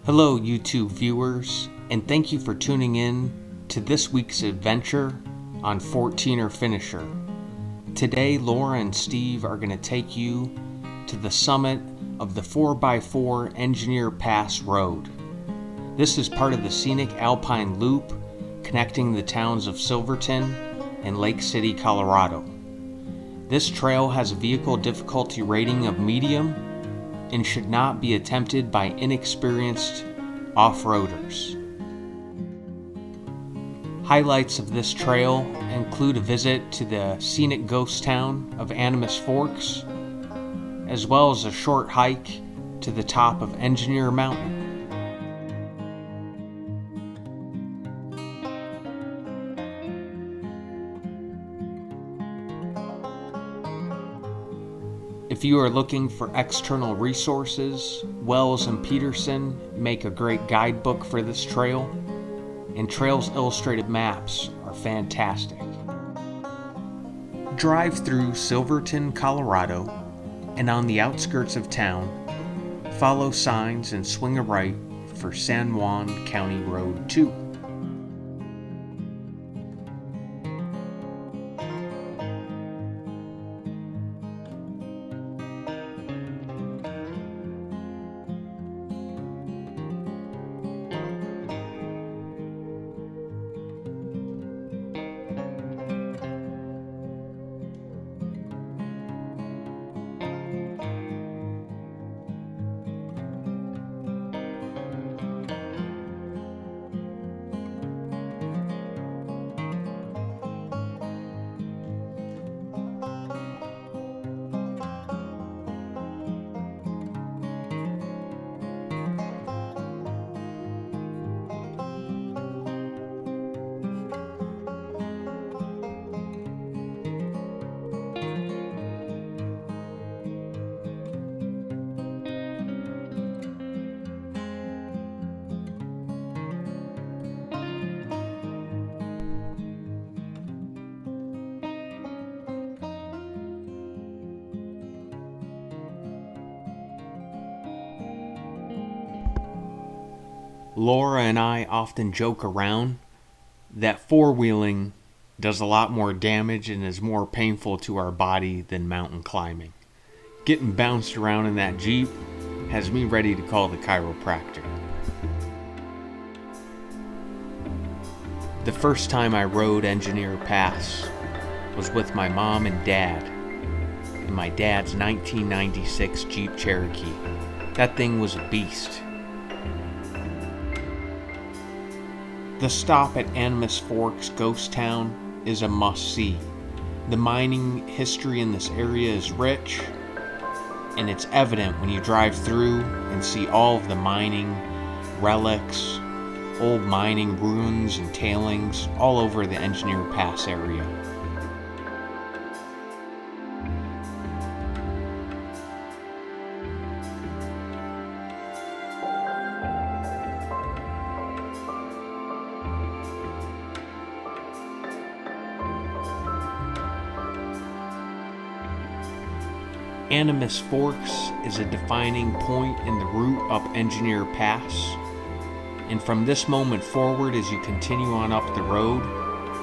Hello YouTube viewers, and thank you for tuning in to this week's adventure on 14er Finisher. Today Laura and Steve are going to take you to the summit of the 4x4 Engineer Pass Road. This is part of the scenic Alpine Loop connecting the towns of Silverton and Lake City, Colorado. This trail has a vehicle difficulty rating of medium and should not be attempted by inexperienced off-roaders. Highlights of this trail include a visit to the scenic ghost town of Animas Forks, as well as a short hike to the top of Engineer Mountain. If you are looking for external resources, Wells and Peterson make a great guidebook for this trail, and Trails Illustrated maps are fantastic. Drive through Silverton, Colorado, and on the outskirts of town, follow signs and swing a right for San Juan County Road 2. Laura and I often joke around that four-wheeling does a lot more damage and is more painful to our body than mountain climbing. Getting bounced around in that Jeep has me ready to call the chiropractor. The first time I rode Engineer Pass was with my mom and dad in my dad's 1996 Jeep Cherokee. That thing was a beast. The stop at Animas Forks Ghost Town is a must-see. The mining history in this area is rich, and it's evident when you drive through and see all of the mining relics, old mining ruins and tailings all over the Engineer Pass area. Animas Forks is a defining point in the route up Engineer Pass, and from this moment forward, as you continue on up the road,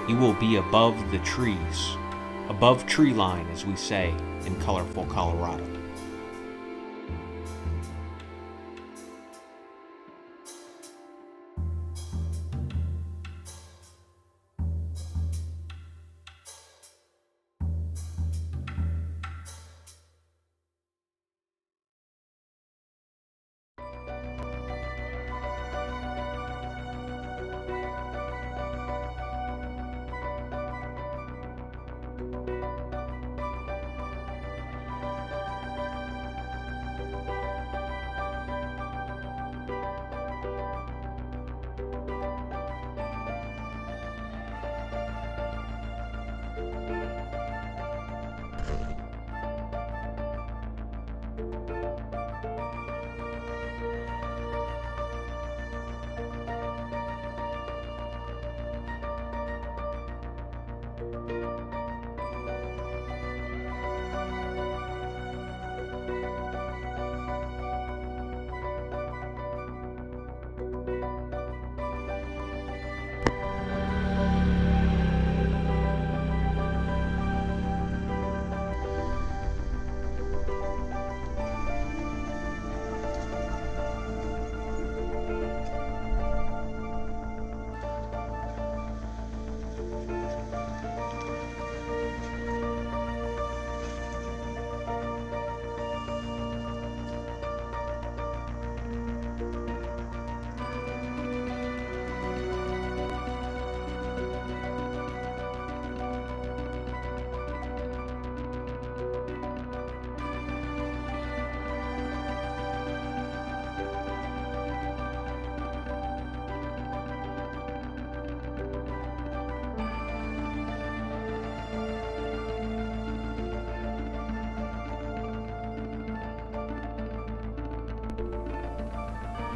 you will be above the trees, above tree line, as we say in colorful Colorado.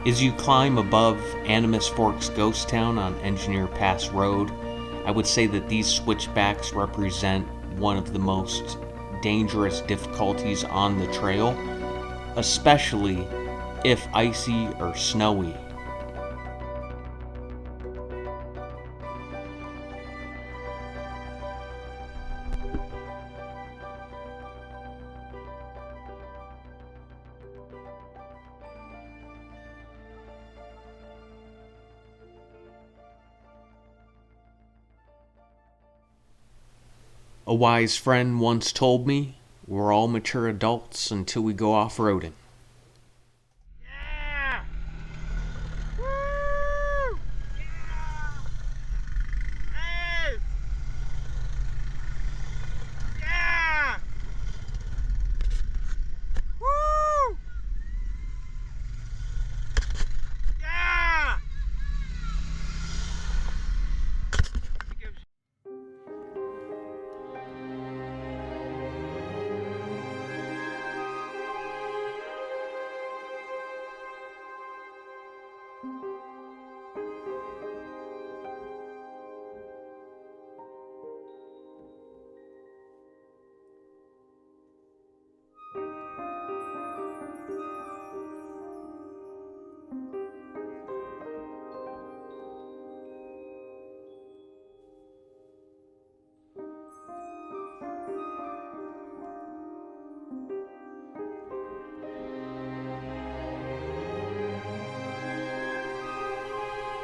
As you climb above Animus Forks Ghost Town on Engineer Pass Road, I would say that these switchbacks represent one of the most dangerous difficulties on the trail, especially if icy or snowy. A wise friend once told me, we're all mature adults until we go off-roading. Yeah! Woo! Yeah! Hey! Yeah! Woo! Yeah!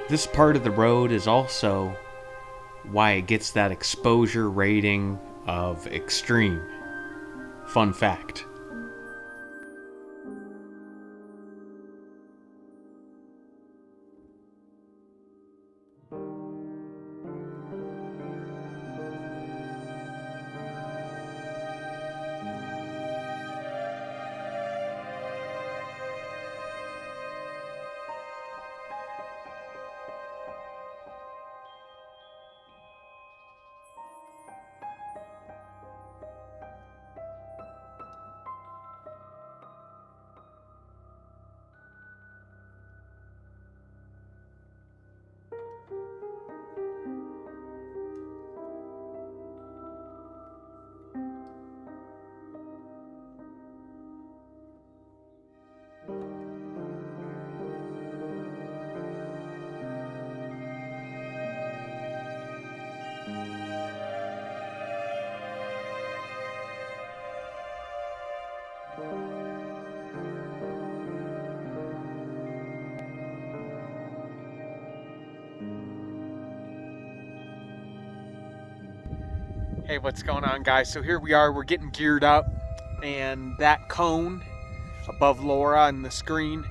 This part of the road is also why it gets that exposure rating of extreme. Fun fact. Hey, what's going on, guys? So here we are, we're getting geared up, and that cone above Laura on the screen,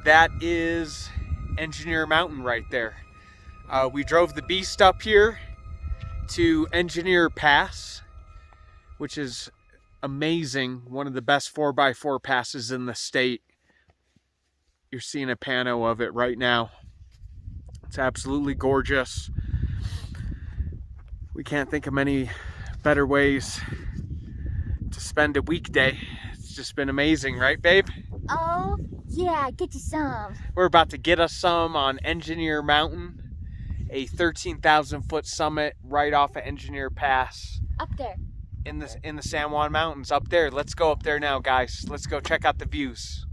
that is Engineer Mountain right there. We drove the beast up here to Engineer Pass, which is amazing, one of the best 4x4 passes in the state. You're seeing a pano of it right now. It's absolutely gorgeous. We can't think of many better ways to spend a weekday. It's just been amazing, right, babe? Oh, yeah, get you some. We're about to get us some on Engineer Mountain, a 13,000 foot summit right off of Engineer Pass. Up there. In the San Juan Mountains, up there. Let's go up there now, guys. Let's go check out the views.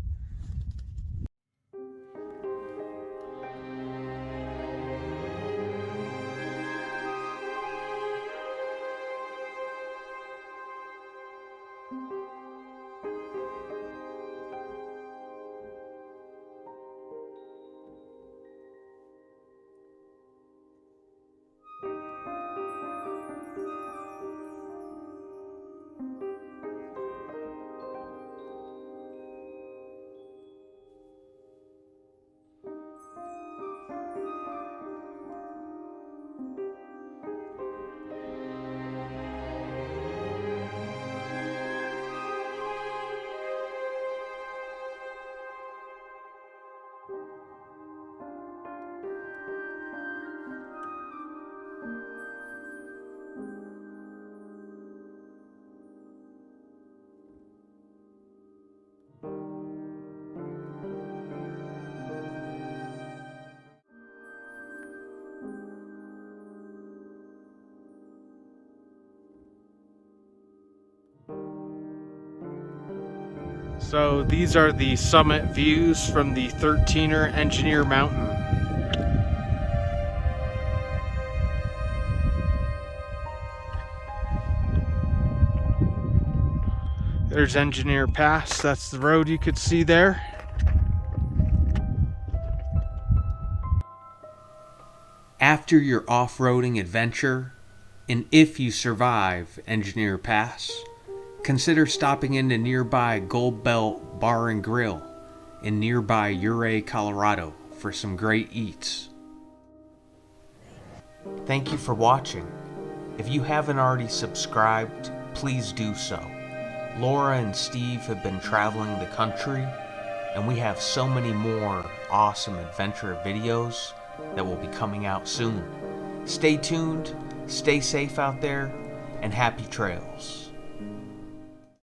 So these are the summit views from the 13er Engineer Mountain. There's Engineer Pass, that's the road you could see there. After your off-roading adventure, and if you survive Engineer Pass, consider stopping into nearby Gold Belt Bar and Grill in nearby Ouray, Colorado for some great eats. Thank you for watching. If you haven't already subscribed, please do so. Laura and Steve have been traveling the country, and we have so many more awesome adventure videos that will be coming out soon. Stay tuned, stay safe out there, and happy trails.